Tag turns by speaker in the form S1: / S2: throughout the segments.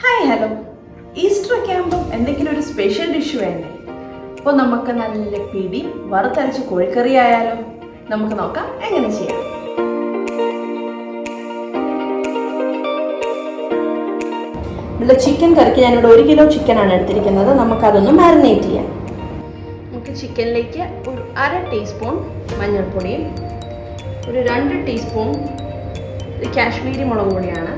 S1: Hi hello, Easter ഒക്കെ ആകുമ്പം എന്തെങ്കിലും ഒരു സ്പെഷ്യൽ ഡിഷ് വേണ്ടേ? അപ്പോൾ നമുക്ക് നല്ല പിടി വറുത്തരച്ച കോഴിക്കറി ആയാലോ? നമുക്ക് നോക്കാം എങ്ങനെ ചെയ്യാം. ഇവിടെ ചിക്കൻ കറിക്ക് ഞാനിവിടെ 1 കിലോ ചിക്കനാണ് എടുത്തിരിക്കുന്നത്. നമുക്കതൊന്ന് മാരിനേറ്റ് ചെയ്യാം. നമുക്ക് ചിക്കനിലേക്ക് ഒരു 1/2 ടീസ്പൂൺ മഞ്ഞൾപ്പൊടിയും ഒരു 2 ടീസ്പൂൺ കാശ്മീരി മുളക് പൊടിയാണ്,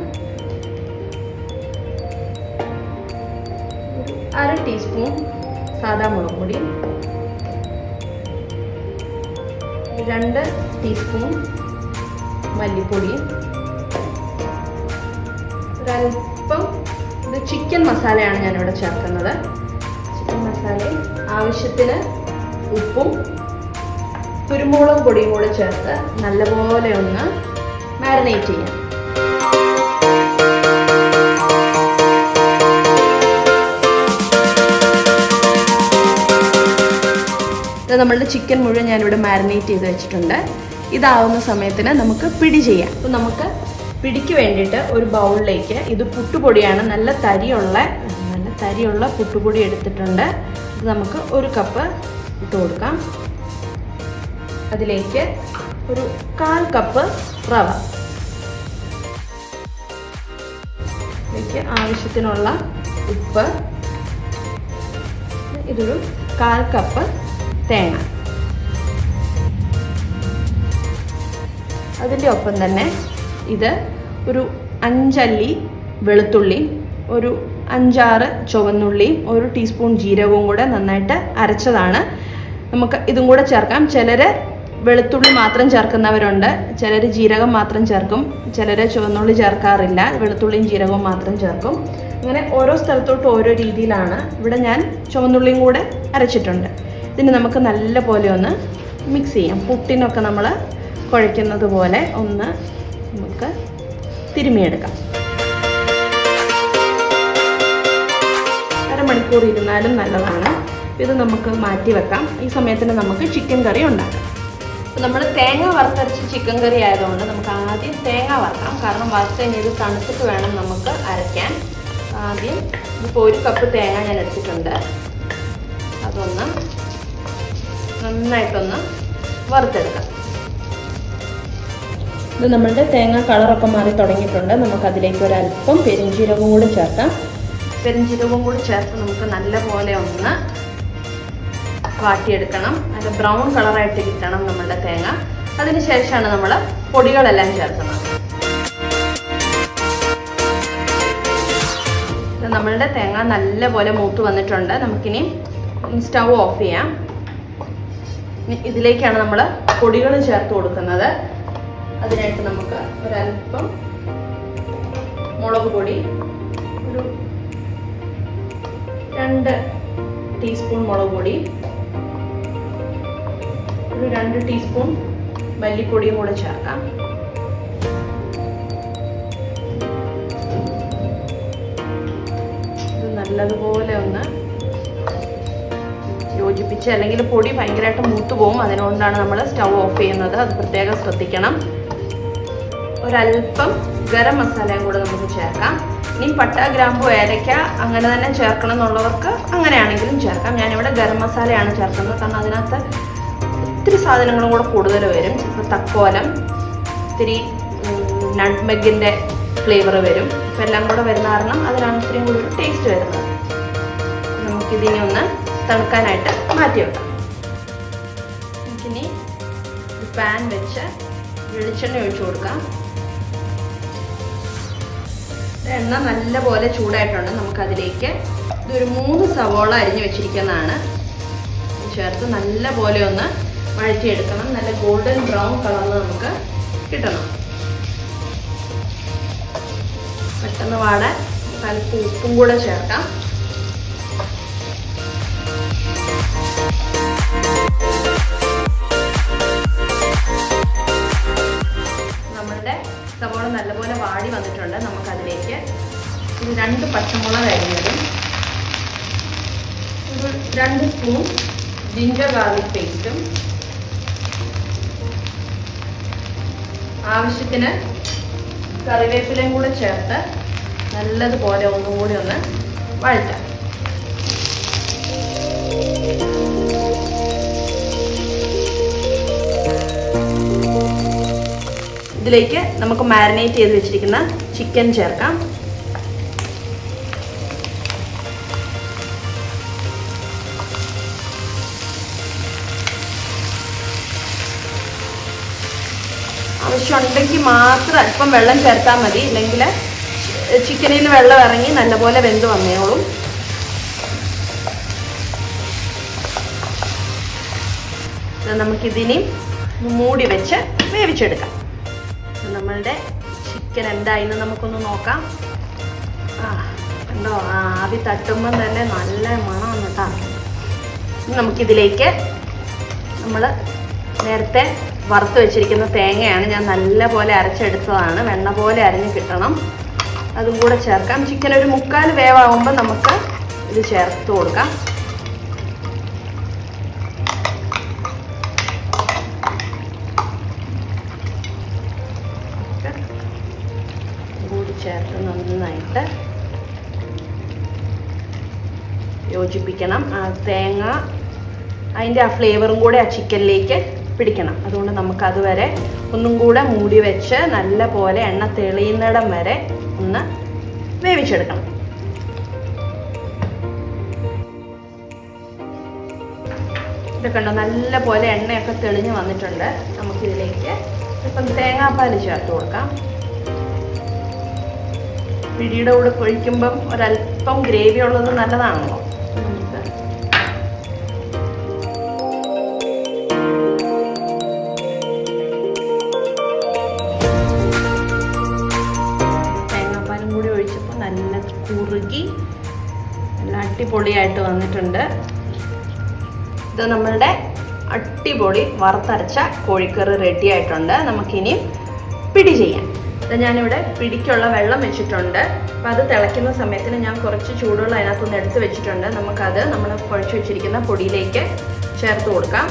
S1: 1/2 ടീസ്പൂൺ സാദാ മുളക് പൊടി, 2 ടീസ്പൂൺ മല്ലിപ്പൊടിയും ഒരൽപ്പം ഇത് ചിക്കൻ മസാലയാണ് ഞാനിവിടെ ചേർക്കുന്നത്. ചിക്കൻ മസാലയും ആവശ്യത്തിന് ഉപ്പും കുരുമുളക് പൊടിയും കൂടെ ചേർത്ത് നല്ലപോലെ ഒന്ന് മാരിനേറ്റ് ചെയ്യാം. നമ്മളുടെ ചിക്കൻ മുഴുവൻ ഞാനിവിടെ മാരിനേറ്റ് ചെയ്ത് വെച്ചിട്ടുണ്ട്. ഇതാവുന്ന സമയത്തിന് നമുക്ക് പിടി ചെയ്യാം. അപ്പോൾ നമുക്ക് പിടിക്ക് വേണ്ടിയിട്ട് ഒരു ബൗളിലേക്ക്, ഇത് പുട്ടുപൊടിയാണ്, നല്ല തരിയുള്ള പുട്ടുപൊടി എടുത്തിട്ടുണ്ട്. ഇത് നമുക്ക് 1 കപ്പ് ഇട്ട് കൊടുക്കാം. അതിലേക്ക് ഒരു 1/4 കപ്പ് റവ, ഇതിലേക്ക് ആവശ്യത്തിനുള്ള ഉപ്പ്, ഇതൊരു 1/4 കപ്പ് തേങ്ങ, അതിൻ്റെ ഒപ്പം തന്നെ ഇത് ഒരു 5 അല്ലി വെളുത്തുള്ളി, ഒരു 5-6 ചുവന്നുള്ളിയും 1 ടീസ്പൂൺ ജീരകവും കൂടെ നന്നായിട്ട് അരച്ചതാണ്. നമുക്ക് ഇതും കൂടെ ചേർക്കാം. ചിലർ വെളുത്തുള്ളി മാത്രം ചേർക്കുന്നവരുണ്ട്, ചിലർ ജീരകം മാത്രം ചേർക്കും, ചിലർ ചുവന്നുള്ളി ചേർക്കാറില്ല, വെളുത്തുള്ളിയും ജീരകവും മാത്രം ചേർക്കും. അങ്ങനെ ഓരോ സ്ഥലത്തോട്ടും ഓരോ രീതിയിലാണ്. ഇവിടെ ഞാൻ ചുവന്നുള്ളിയും കൂടെ അരച്ചിട്ടുണ്ട്. ഇതിന് നമുക്ക് നല്ല പോലെ ഒന്ന് മിക്സ് ചെയ്യാം. പുട്ടിനൊക്കെ നമ്മൾ കുഴയ്ക്കുന്നത് പോലെ ഒന്ന് നമുക്ക് തിരുമിയെടുക്കാം. അരമണിക്കൂർ ഇരുന്നാലും നല്ലതാണ്. ഇത് നമുക്ക് മാറ്റി വെക്കാം. ഈ സമയത്തിന് നമുക്ക് ചിക്കൻ കറി ഉണ്ടാക്കാം. അപ്പോൾ നമ്മൾ തേങ്ങ വറുത്തരച്ച ചിക്കൻ കറി ആയതുകൊണ്ട് നമുക്ക് ആദ്യം തേങ്ങ വറുക്കാം. കാരണം വറുത്ത് കഴിഞ്ഞ് ഇത് തണുത്തിട്ട് വേണം നമുക്ക് അരയ്ക്കാൻ. ആദ്യം ഇപ്പോൾ 1 കപ്പ് തേങ്ങ ഞാൻ എടുത്തിട്ടുണ്ട്. അതൊന്ന് നന്നായിട്ടൊന്ന് വറുത്തെടുക്കാം. ഇത് നമ്മളുടെ തേങ്ങ കളറൊക്കെ മാറി തുടങ്ങിയിട്ടുണ്ട്. നമുക്കതിലേക്ക് ഒരല്പം പെരിഞ്ജീരകവും കൂടി ചേർക്കാം. പെരിഞ്ജീരകവും കൂടി ചേർത്ത് നമുക്ക് നല്ലപോലെ ഒന്ന് വാട്ടിയെടുക്കണം. നല്ല ബ്രൗൺ കളറായിട്ട് കിട്ടണം നമ്മളുടെ തേങ്ങ. അതിന് ശേഷമാണ് നമ്മൾ പൊടികളെല്ലാം ചേർക്കുന്നത്. നമ്മളുടെ തേങ്ങ നല്ലപോലെ മൂത്ത് വന്നിട്ടുണ്ട്. നമുക്കിനി സ്റ്റൗ ഓഫ് ചെയ്യാം. ഇതിലേക്കാണ് നമ്മൾ പൊടികൾ ചേർത്ത് കൊടുക്കുന്നത്. അതിനായിട്ട് നമുക്ക് ഒരല്പം മുളക് പൊടി, ഒരു 2 ടീസ്പൂൺ മുളക് പൊടി, ഒരു 2 ടീസ്പൂൺ മല്ലിപ്പൊടിയും കൂടെ ചേർക്കാം. ഇത് നല്ലതുപോലെ ഒന്ന് യോജിപ്പിച്ച്, അല്ലെങ്കിൽ പൊടി ഭയങ്കരമായിട്ട് മൂത്ത് പോകും. അതിനുകൊണ്ടാണ് നമ്മൾ സ്റ്റൗ ഓഫ് ചെയ്യുന്നത്. അത് പ്രത്യേകം ശ്രദ്ധിക്കണം. ഒരല്പം ഗരം മസാലയും കൂടെ നമുക്ക് ചേർക്കാം. ഇനി പട്ട, ഗ്രാമ്പു, ഏലക്ക അങ്ങനെ തന്നെ ചേർക്കണം എന്നുള്ളവർക്ക് അങ്ങനെയാണെങ്കിലും ചേർക്കാം. ഞാനിവിടെ ഗരം മസാലയാണ് ചേർക്കുന്നത്. കാരണം അതിനകത്ത് ഒത്തിരി സാധനങ്ങളും കൂടെ കൂടുതൽ വരും. ഇപ്പോൾ തക്കോലം, ഇത്തിരി നട്ട്മെഗിൻ്റെ ഫ്ലേവർ വരും. ഇപ്പം എല്ലാം കൂടെ വരുന്ന കാരണം അതിനാണ് ഇത്രയും കൂടി ഒരു ടേസ്റ്റ് വരുന്നത്. നമുക്കിതിനെ ഒന്ന് തണുക്കാനായിട്ട് മാറ്റി വെക്കാം. നമുക്കിനി ഒരു പാൻ വെച്ച് വെളിച്ചെണ്ണ ഒഴിച്ചു കൊടുക്കാം. എണ്ണ നല്ലപോലെ ചൂടായിട്ടുണ്ട്. നമുക്കതിലേക്ക് ഇതൊരു 3 സവോള അരിഞ്ഞ് വെച്ചിരിക്കുന്നതാണ് ചേർത്ത് നല്ലപോലെ ഒന്ന് വഴറ്റിയെടുക്കണം. നല്ല ഗോൾഡൻ ബ്രൗൺ കളറിൽ നമുക്ക് കിട്ടണം. പെട്ടെന്ന് വാടാൻ അല്പം ഉപ്പും കൂടെ ചേർക്കാം. നമ്മളുടെ സവോള നല്ലപോലെ വാടി വന്നിട്ടുണ്ട്. നമുക്കതിലേക്ക് ഒരു 2 പച്ചമുളക് അരിഞ്ഞതും, ഒരു 2 സ്പൂൺ ജിഞ്ചർ ഗാർലിക് പേസ്റ്റും, ആവശ്യത്തിന് കറിവേപ്പിലയും കൂടെ ചേർത്ത് നല്ലതുപോലെ ഒന്നും കൂടി ഒന്ന് വഴറ്റാം. ഇതിലേക്ക് നമുക്ക് മാരിനേറ്റ് ചെയ്ത് വെച്ചിരിക്കുന്ന ചിക്കൻ ചേർക്കാം. ആവശ്യമുണ്ടെങ്കിൽ മാത്രം അല്പം വെള്ളം ചേർത്താൽ മതി, ഇല്ലെങ്കിൽ ചിക്കനിൽ നിന്ന് വെള്ളം ഇറങ്ങി നല്ലപോലെ വെന്ത് വന്നോളും. നമുക്കിതിനെ മൂടി വെച്ച് വേവിച്ചെടുക്കാം. നമ്മളുടെ ചിക്കൻ എന്തായിന്ന് നമുക്കൊന്ന് നോക്കാം. കണ്ടോ, ആവി തട്ടുമ്പം തന്നെ നല്ല മണം കേട്ടോ. നമുക്കിതിലേക്ക് നമ്മൾ നേരത്തെ വറുത്ത് വെച്ചിരിക്കുന്ന തേങ്ങയാണ്, ഞാൻ നല്ല പോലെ അരച്ചെടുത്തതാണ്, വെണ്ണ പോലെ അരഞ്ഞ് കിട്ടണം. അതും കൂടെ ചേർക്കാം. ചിക്കൻ ഒരു 3/4 വേവാകുമ്പോൾ നമുക്ക് ഇത് ചേർത്ത് കൊടുക്കാം. കൂടി ചേർത്ത് നന്നായിട്ട് യോജിപ്പിക്കണം. ആ തേങ്ങ അതിൻ്റെ ആ ഫ്ലേവറും കൂടെ ആ ചിക്കനിലേക്ക് പിടിക്കണം. അതുകൊണ്ട് നമുക്ക് അതുവരെ ഒന്നും കൂടെ മൂടി വെച്ച് നല്ല പോലെ എണ്ണ തെളിയുന്നിടം വരെ ഒന്ന് വേവിച്ചെടുക്കണം. ഇതൊക്കെ ഉണ്ടോ, നല്ല പോലെ എണ്ണയൊക്കെ തെളിഞ്ഞ് വന്നിട്ടുണ്ട്. നമുക്കിതിലേക്ക് ഇപ്പം തേങ്ങാപ്പാൽ ചേർത്ത് കൊടുക്കാം. പിടിയുടെ കൂടെ ഒഴിക്കുമ്പം ഒരല്പം ഗ്രേവി ഉള്ളത് നല്ലതാണല്ലോ. തേങ്ങാപ്പാലും കൂടി ഒഴിച്ചപ്പോൾ നല്ല കുറുകി നല്ല അടിപൊളിയായിട്ട് വന്നിട്ടുണ്ട്. ഇത് നമ്മളുടെ അടിപൊളി വറുത്തരച്ച കോഴിക്കറി റെഡി ആയിട്ടുണ്ട്. നമുക്കിനി പിടി ചെയ്യാം. ഞാനിവിടെ പിടിക്കുള്ള വെള്ളം വെച്ചിട്ടുണ്ട്. അപ്പം അത് തിളയ്ക്കുന്ന സമയത്തിന് ഞാൻ കുറച്ച് ചൂടുവെള്ളം അതിനകത്തുനിന്ന് എടുത്ത് വെച്ചിട്ടുണ്ട്. നമുക്കത് നമ്മൾ കുഴച്ച് വെച്ചിരിക്കുന്ന പൊടിയിലേക്ക് ചേർത്ത് കൊടുക്കാം.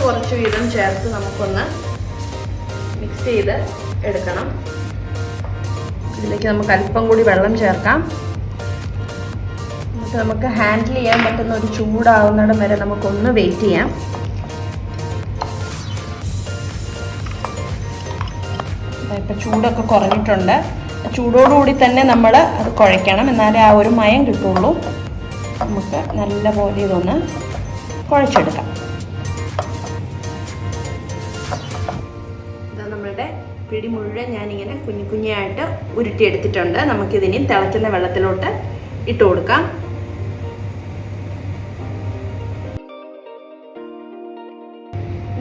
S1: കുറച്ച് വീതം ചേർത്ത് നമുക്കൊന്ന് മിക്സ് ചെയ്ത് എടുക്കണം. ഇതിലേക്ക് നമുക്ക് അല്പം കൂടി വെള്ളം ചേർക്കാം. എന്നിട്ട് നമുക്ക് ഹാൻഡിൽ ചെയ്യാൻ പറ്റുന്ന ഒരു ചൂടാവുന്നിടം വരെ നമുക്കൊന്ന് വെയിറ്റ് ചെയ്യാം. ഇപ്പം ചൂടൊക്കെ കുറഞ്ഞിട്ടുണ്ട്. ചൂടോടുകൂടി തന്നെ നമ്മൾ അത് കുഴയ്ക്കണം, എന്നാലേ ആ ഒരു മയം കിട്ടുള്ളൂ. നമുക്ക് നല്ല പോലെ ഇതൊന്ന് കുഴച്ചെടുക്കാം. ഇത് നമ്മളുടെ പിടി മുഴുവൻ ഞാനിങ്ങനെ കുഞ്ഞു കുഞ്ഞായിട്ട് ഉരുട്ടിയെടുത്തിട്ടുണ്ട്. നമുക്കിതിനി തിളയ്ക്കുന്ന വെള്ളത്തിലോട്ട് ഇട്ട് കൊടുക്കാം.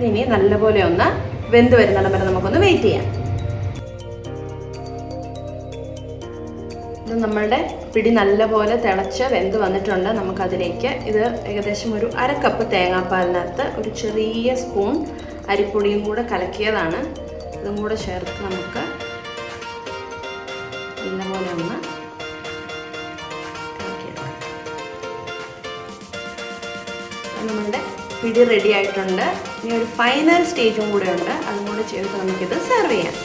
S1: ഇനി നല്ലപോലെ ഒന്ന് വെന്ത് വരുന്നിടം വരെ നമുക്കൊന്ന് വെയിറ്റ് ചെയ്യാം. ഇത് നമ്മളുടെ പിടി നല്ലപോലെ തിളച്ച് വെന്ത് വന്നിട്ടുണ്ട്. നമുക്കതിലേക്ക് ഇത് ഏകദേശം ഒരു 1/2 കപ്പ് തേങ്ങാപ്പാലിനകത്ത് ഒരു ചെറിയ സ്പൂൺ അരിപ്പൊടിയും കൂടെ കലക്കിയതാണ്. ഇതും കൂടെ ചേർത്ത് നമുക്ക് നല്ലപോലെ ഒന്ന് ഇളക്കിയെടുക്കാം. നമ്മളുടെ പിടി റെഡി ആയിട്ടുണ്ട്. ഇനി ഒരു ഫൈനൽ സ്റ്റേജും കൂടെ ഉണ്ട്, അതും കൂടെ ചേർത്ത് നമുക്കിത് സെർവ് ചെയ്യാം.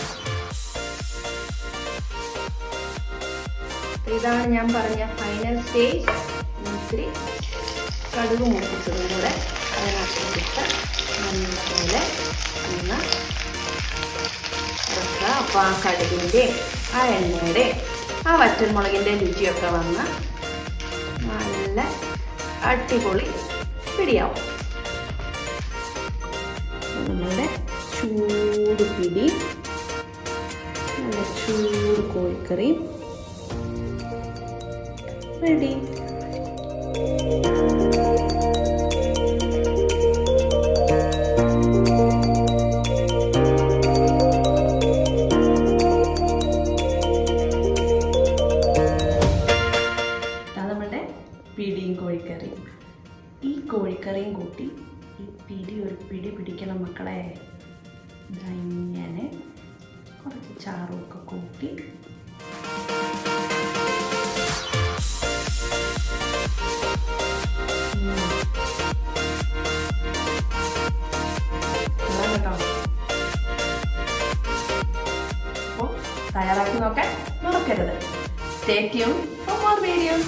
S1: ഇതാണ് ഞാൻ പറഞ്ഞ ഫൈനൽ സ്റ്റേജ്. ഇത്തിരി കടുക് മുറിച്ചതും കൂടെ അതിനകത്തിട്ട് നല്ലപോലെ ഒന്ന് ഇറക്കുക. അപ്പോൾ ആ കടുകിൻ്റെ ആ എണ്ണയുടെ ആ വറ്റൽമുളകിൻ്റെ രുചിയൊക്കെ വന്ന് നല്ല അടിപൊളി പിടിയാവും. നമ്മളുടെ ചൂട് പിടി, നല്ല ചൂട് കോഴിക്കറി ready. നമ്മുടെ പിടിയും കോഴിക്കറിയും. ഈ കോഴിക്കറിയും കൂട്ടി ഈ പിടി ഒരു പിടി പിടിക്കണം മക്കളെ. ഇങ്ങനെ കുറച്ച് ചാറുമൊക്കെ കൂട്ടി തയ്യാറാക്കി നോക്കാൻ മറക്കരുത്. Stay tuned for more videos.